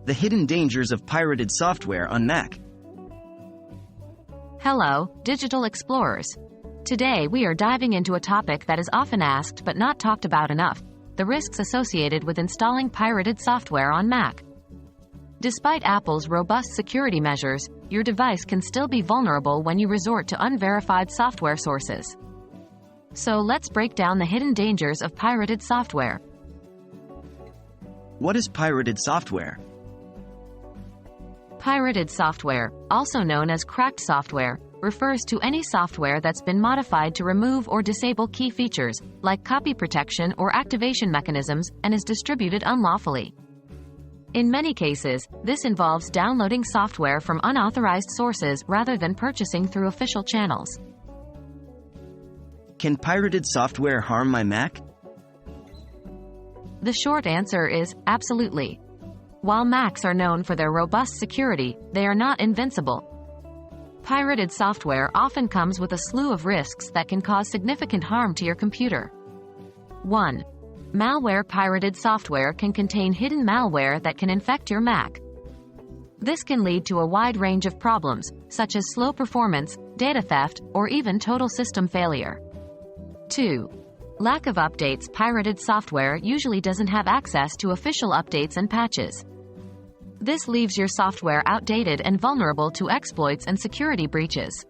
The hidden dangers of pirated software on Mac. Hello, digital explorers. Today we are diving into a topic that is often asked but not talked about enough: the risks associated with installing pirated software on Mac. Despite Apple's robust security measures, your device can still be vulnerable when you resort to unverified software sources. So let's break down the hidden dangers of pirated software. What is pirated software? Pirated software, also known as cracked software, refers to any software that's been modified to remove or disable key features, like copy protection or activation mechanisms, and is distributed unlawfully. In many cases, this involves downloading software from unauthorized sources rather than purchasing through official channels. Can pirated software harm my Mac? The short answer is absolutely. While Macs are known for their robust security, they are not invincible. Pirated software often comes with a slew of risks that can cause significant harm to your computer. 1. Malware. Pirated software can contain hidden malware that can infect your Mac. This can lead to a wide range of problems, such as slow performance, data theft, or even total system failure. 2. Lack of updates. Pirated software usually doesn't have access to official updates and patches. This leaves your software outdated and vulnerable to exploits and security breaches.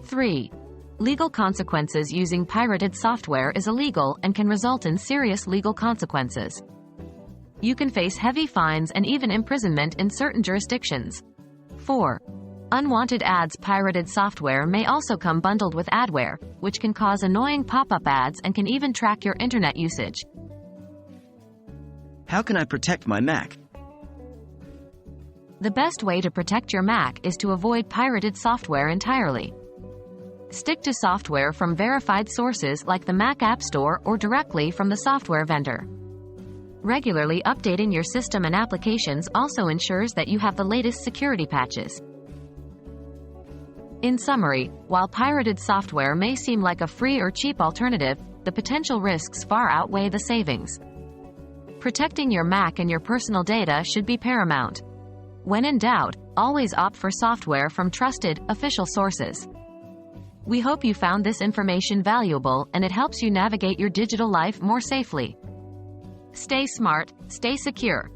3. Legal consequences. Using pirated software is illegal and can result in serious legal consequences. You can face heavy fines and even imprisonment in certain jurisdictions. 4. Unwanted ads. Pirated software may also come bundled with adware, which can cause annoying pop-up ads and can even track your internet usage. How can I protect my Mac? The best way to protect your Mac is to avoid pirated software entirely. Stick to software from verified sources like the Mac App Store or directly from the software vendor. Regularly updating your system and applications also ensures that you have the latest security patches. In summary, while pirated software may seem like a free or cheap alternative, the potential risks far outweigh the savings. Protecting your Mac and your personal data should be paramount. When in doubt, always opt for software from trusted, official sources. We hope you found this information valuable and it helps you navigate your digital life more safely. Stay smart, stay secure.